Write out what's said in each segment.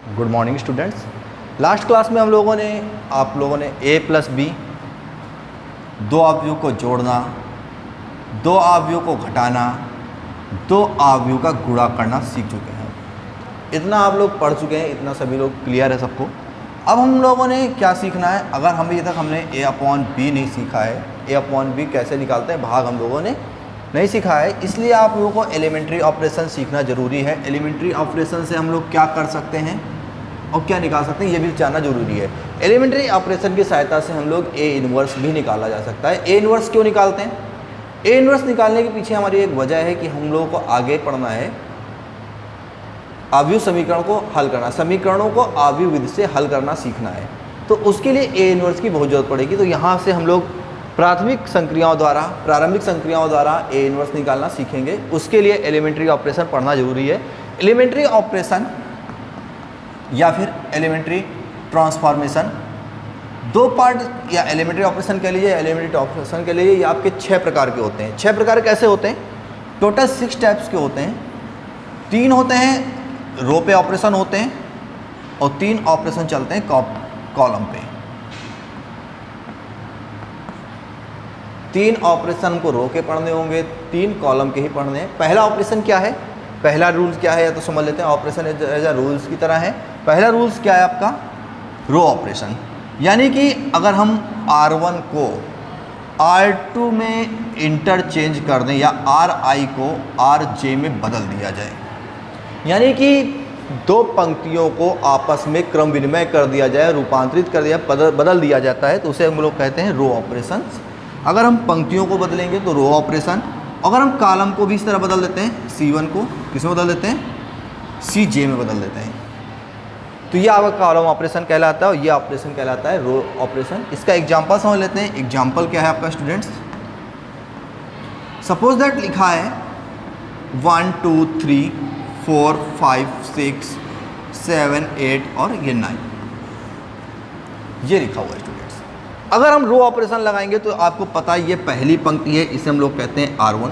Good morning students. Last class में आप लोगों ने a प्लस बी, दो अवयवों को जोड़ना, दो अवयवों को घटाना, दो अवयवों का गुणा करना सीख चुके हैं। इतना आप लोग पढ़ चुके हैं, इतना सभी लोग क्लियर है सबको। अब हम लोगों ने क्या सीखना है, अगर हम अभी तक हमने a अपॉन बी नहीं सीखा है, a अपॉन बी कैसे निकालते हैं भाग हम लोगों ने नहीं सीखा है, इसलिए आप लोगों को एलिमेंट्री ऑपरेशन सीखना ज़रूरी है। एलिमेंट्री ऑपरेशन से हम लोग क्या कर सकते हैं और क्या निकाल सकते हैं ये भी जानना जरूरी है। एलिमेंट्री ऑपरेशन की सहायता से हम लोग ए इन्वर्स भी निकाला जा सकता है। ए इन्वर्स क्यों निकालते हैं? ए इन्वर्स निकालने के पीछे हमारी एक वजह है कि हम लोगों को आगे पढ़ना है, अवयव समीकरण को हल करना, समीकरणों को अवयव विधि से हल करना सीखना है। तो उसके लिए ए इन्वर्स की बहुत ज़रूरत पड़ेगी। तो यहाँ से हम लोग प्रारंभिक संक्रियाओं द्वारा ए इन्वर्स निकालना सीखेंगे। उसके लिए एलिमेंट्री ऑपरेशन पढ़ना जरूरी है। एलिमेंट्री ऑपरेशन या फिर एलिमेंट्री ट्रांसफॉर्मेशन, दो पार्ट या एलिमेंट्री ऑपरेशन कह लीजिए, एलिमेंट्री ऑपरेशन के लिए ये आपके 6 प्रकार के होते हैं। 6 प्रकार कैसे होते हैं? टोटल 6 टाइप्स के होते हैं। 3 होते हैं रो पे ऑपरेशन होते हैं और 3 ऑपरेशन चलते हैं कॉलम पे। 3 ऑपरेशन को रो के पढ़ने होंगे, 3 कॉलम के ही पढ़ने हैं। पहला ऑपरेशन क्या है, पहला रूल क्या है, या तो समझ लेते हैं। ऑपरेशन एज अ रूल्स की तरह है। पहला रूल्स क्या है आपका? रो ऑपरेशन, यानी कि अगर हम R1 को R2 में इंटरचेंज कर दें या RI को RJ में बदल दिया जाए, यानी कि दो पंक्तियों को आपस में क्रम विनिमय कर दिया जाए, रूपांतरित कर दिया, बदल दिया जाता है, तो उसे हम लोग कहते हैं रो ऑपरेशन। अगर हम पंक्तियों को बदलेंगे तो रो ऑपरेशन। अगर हम कॉलम को भी इस तरह बदल देते हैं, C1 को किस में बदल देते हैं? CJ में बदल देते हैं, तो ये आपका कॉलम ऑपरेशन कहलाता है और ये ऑपरेशन कहलाता है रो ऑपरेशन। इसका एग्जांपल समझ लेते हैं। एग्जांपल क्या है आपका स्टूडेंट्स? सपोज दैट लिखा है 1 2 3 4 5 6 7 8 और ये 9, ये लिखा हुआ है स्टूडेंट्स। अगर हम रो ऑपरेशन लगाएंगे तो आपको पता है ये पहली पंक्ति है, इसे हम लोग कहते हैं R1।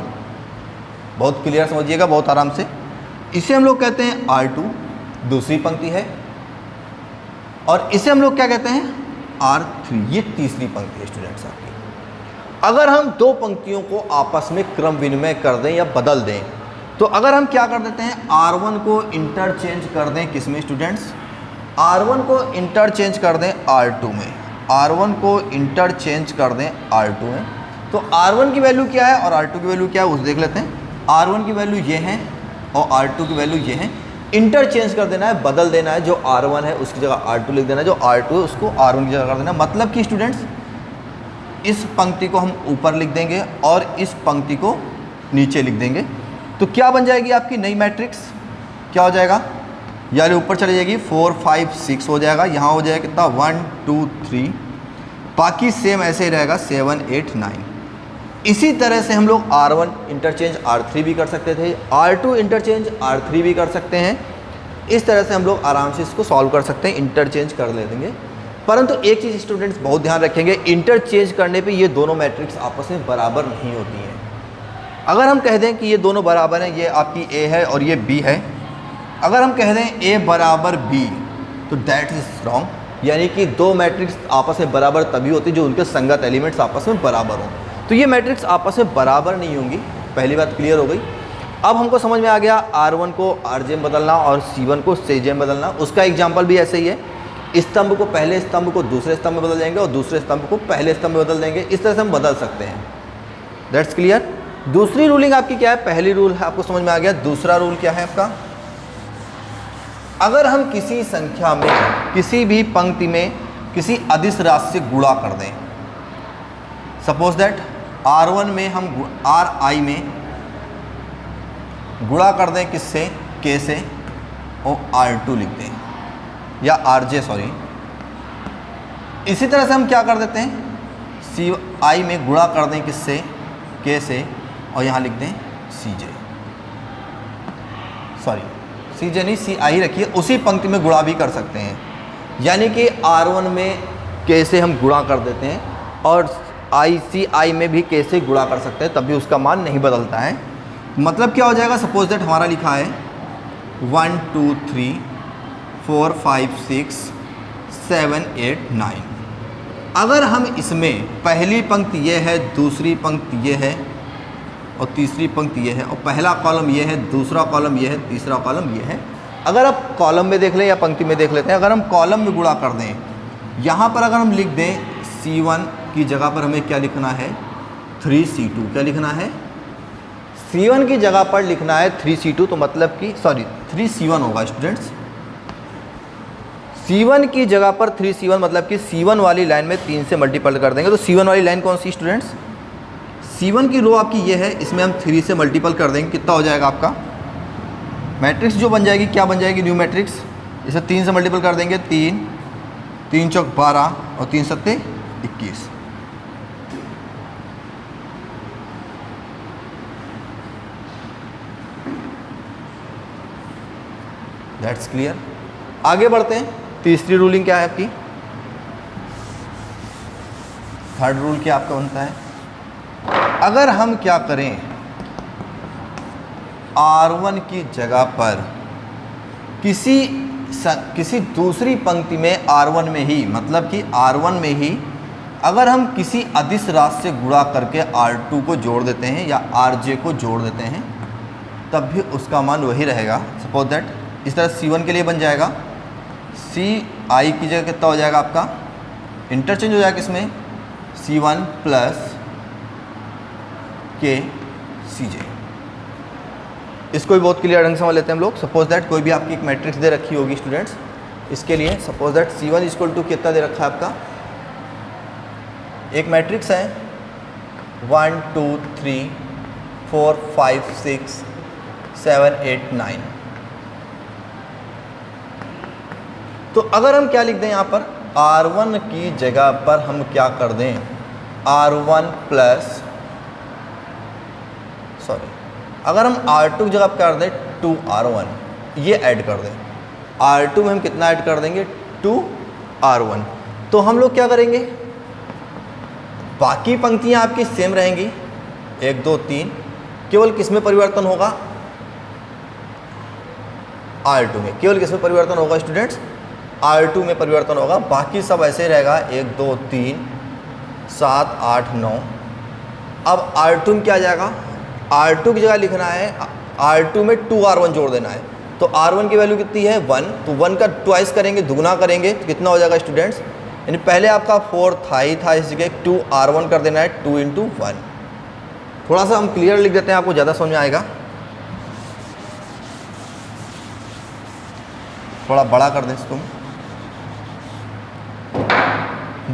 बहुत क्लियर समझिएगा, बहुत आराम से। इसे हम लोग कहते हैं R2, दूसरी पंक्ति है, और इसे हम लोग क्या कहते हैं? R3, ये तीसरी पंक्ति है स्टूडेंट्स आपकी। अगर हम दो पंक्तियों को आपस में क्रम विनिमय कर दें या बदल दें, तो अगर हम क्या कर देते हैं, R1 को इंटरचेंज कर दें किसमें स्टूडेंट्स? R1 को इंटरचेंज कर दें R2 में, R1 को इंटरचेंज कर दें R2 में, तो R1 की वैल्यू क्या है और R2 की वैल्यू क्या है उसे देख लेते हैं। R1 की वैल्यू ये है और R2 की वैल्यू ये है। इंटरचेंज कर देना है, बदल देना है, जो R1 है उसकी जगह R2 लिख देना है, जो R2 है उसको R1 की जगह कर देना है। मतलब कि स्टूडेंट्स इस पंक्ति को हम ऊपर लिख देंगे और इस पंक्ति को नीचे लिख देंगे, तो क्या बन जाएगी आपकी नई मैट्रिक्स? क्या हो जाएगा? यानी ऊपर चली जाएगी 4 5 6 हो जाएगा, यहाँ हो जाएगा कितना 1 2 3, बाकी सेम ऐसे ही रहेगा 7 8 9। इसी तरह से हम लोग R1 इंटरचेंज R3 भी कर सकते थे, R2 इंटरचेंज R3 भी कर सकते हैं। इस तरह से हम लोग आराम से इसको सॉल्व कर सकते हैं, इंटरचेंज कर ले देंगे। परंतु एक चीज़ स्टूडेंट्स बहुत ध्यान रखेंगे, इंटरचेंज करने पे ये दोनों मैट्रिक्स आपस में बराबर नहीं होती हैं। अगर हम कह दें कि ये दोनों बराबर हैं, ये आपकी A है और ये B है, अगर हम कह दें A बराबर B, तो दैट इज़ रॉन्ग। यानी कि दो मैट्रिक्स आपस में बराबर तभी होती है जो उनके संगत एलिमेंट्स आपस में बराबर हों, तो ये मैट्रिक्स आपस में बराबर नहीं होंगी। पहली बात क्लियर हो गई। अब हमको समझ में आ गया R1 को RJ में बदलना और C1 को CJ में बदलना। उसका एग्जांपल भी ऐसे ही है, स्तंभ को पहले स्तंभ को दूसरे स्तंभ में बदल देंगे और दूसरे स्तंभ को पहले स्तंभ में बदल देंगे। इस तरह से हम बदल सकते हैं। That's clear. दूसरी रूलिंग आपकी क्या है? पहली रूल है आपको समझ में आ गया। दूसरा रूल क्या है आपका? अगर हम किसी संख्या में, किसी भी पंक्ति में किसी अदिश राशि से गुणा कर दें, सपोज दैट R1 में हम RI में गुणा कर दें किससे? K से, और R2 लिख दें, या RJ सॉरी। इसी तरह से हम क्या कर देते हैं? CI में गुणा कर दें किससे? K से, और यहाँ लिख दें CJ, सॉरी CJ नहीं CI रखिए, उसी पंक्ति में गुणा भी कर सकते हैं। यानी कि R1 में K से हम गुणा कर देते हैं और CI में भी K से गुणा कर सकते हैं, तब भी उसका मान नहीं बदलता है। मतलब क्या हो जाएगा? सपोज दैट हमारा लिखा है 1 2 3 4 5 6 7 8 9। अगर हम इसमें पहली पंक्ति ये है, दूसरी पंक्ति ये है और तीसरी पंक्ति ये है, और पहला कॉलम ये है, दूसरा कॉलम ये है, तीसरा कॉलम ये है। अगर आप कॉलम में देख लें या पंक्ति में देख लेते हैं, अगर हम कॉलम में गुणा कर दें, यहाँ पर अगर हम लिख दें C1 की जगह पर हमें क्या लिखना है, 3C2। क्या लिखना है, C1 की जगह पर लिखना है 3C2, तो मतलब कि 3C1 होगा स्टूडेंट्स। C1 की जगह पर 3C1 मतलब कि C1 वाली लाइन में 3 से मल्टीपल कर देंगे। तो C1 वाली लाइन कौन सी स्टूडेंट्स, C1 की रो आपकी ये है, इसमें हम 3 से मल्टीपल कर देंगे, कितना हो जाएगा आपका मैट्रिक्स जो बन जाएगी, क्या बन जाएगी, न्यू मैट्रिक्स। इसे 3 से मल्टीपल कर देंगे, 3 3 चौक 12 और 3 सत्ते 21। That's clear. आगे बढ़ते हैं, तीसरी रूलिंग क्या है आपकी, थर्ड रूल क्या आपका बनता है, अगर हम क्या करें, R1 की जगह पर किसी दूसरी पंक्ति में R1 में ही, मतलब कि R1 में ही अगर हम किसी अदिश राशि से गुणा करके R2 को जोड़ देते हैं या RJ को जोड़ देते हैं, तब भी उसका मान वही रहेगा। सपोज दैट इस तरह C1 के लिए बन जाएगा, CI की जगह कितना हो जाएगा आपका, इंटरचेंज हो जाएगा किसमें, C1 प्लस KCJ। इसको भी बहुत क्लियर ढंग से समझ लेते हैं हम लोग। सपोज दैट कोई भी आपकी एक मैट्रिक्स दे रखी होगी स्टूडेंट्स, इसके लिए suppose that C1 equal to कितना दे रखा है आपका, एक मैट्रिक्स है 1 2 3 4 5 6 7 8 9। तो अगर हम क्या लिख दें यहाँ पर, R1 की जगह पर हम क्या कर दें, R1 प्लस अगर हम R2 की जगह कर दें 2R1, ये ऐड कर दें, R2 में हम कितना ऐड कर देंगे, 2R1। तो हम लोग क्या करेंगे, बाकी पंक्तियां आपकी सेम रहेंगी, 1 2 3, केवल किस में परिवर्तन होगा, R2 में। केवल किस में परिवर्तन होगा स्टूडेंट्स, R2 में परिवर्तन होगा, बाकी सब ऐसे ही रहेगा, 1 2 3 7 8 9। अब R2 में क्या आ जाएगा, R2 की जगह लिखना है, R2 में 2R1 जोड़ देना है। तो R1 की वैल्यू कितनी है, 1, तो 1 का ट्वाइस करेंगे, दुगुना करेंगे, तो कितना हो जाएगा स्टूडेंट्स, यानी पहले आपका 4 था इस जगह 2R1 कर देना है, 2 × 1। थोड़ा सा हम क्लियर लिख देते हैं, आपको ज़्यादा समझ में आएगा। थोड़ा बड़ा कर दें इसको,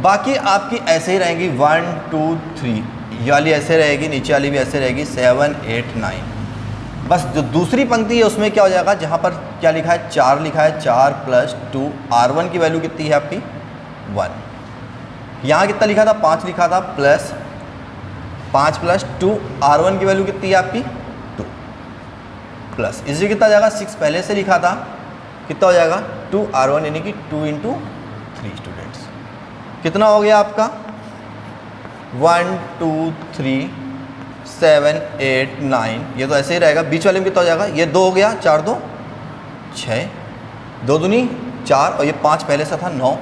बाकी आपकी ऐसे ही रहेंगी 1 2 3, ये वाली ऐसे रहेगी, नीचे वाली भी ऐसे रहेगी 7 8 9। बस जो दूसरी पंक्ति है उसमें क्या हो जाएगा, जहाँ पर क्या लिखा है, 4 लिखा है, 4 + 2, R1 की वैल्यू कितनी है आपकी, 1। यहाँ कितना लिखा था, 5 लिखा था, प्लस 5 + 2, R1 की वैल्यू कितनी है आपकी, 2, प्लस इसी कितना जाएगा, 6 पहले से लिखा था, कितना हो जाएगा, 2R1 यानी कि 2 × 3 स्टूडेंट्स। कितना हो गया आपका, 1 2 3 7 8 9, ये तो ऐसे ही रहेगा। बीच वाले में कितना हो जाएगा, ये 2 हो गया, 4 2 6, 2 दूनी 4 और ये 5 पहले से था 9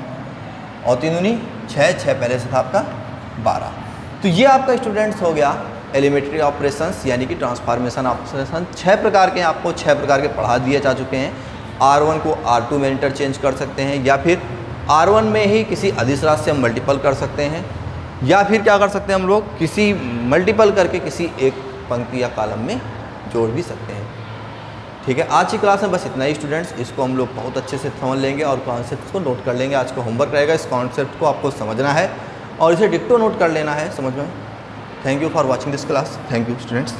और 3 दूनी 6, 6 पहले से था आपका 12। तो ये आपका स्टूडेंट्स हो गया एलिमेंट्री ऑपरेशंस यानी कि ट्रांसफॉर्मेशन ऑपरेशन। 6 प्रकार के, आपको 6 प्रकार के पढ़ा दिए जा चुके हैं। R1 को R2 में इंटरचेंज कर सकते हैं, या फिर R1 में ही किसी अदिश राशि से हम मल्टीपल कर सकते हैं, या फिर क्या कर सकते हैं हम लोग, किसी मल्टीपल करके किसी एक पंक्ति या कॉलम में जोड़ भी सकते हैं। ठीक है, आज की क्लास में बस इतना ही स्टूडेंट्स। इसको हम लोग बहुत अच्छे से समझ लेंगे और कॉन्सेप्ट को नोट कर लेंगे। आज का होमवर्क रहेगा, इस कॉन्सेप्ट को आपको समझना है और इसे डिक्टो नोट कर लेना है समझ में। Thank you for watching this class. Thank you students.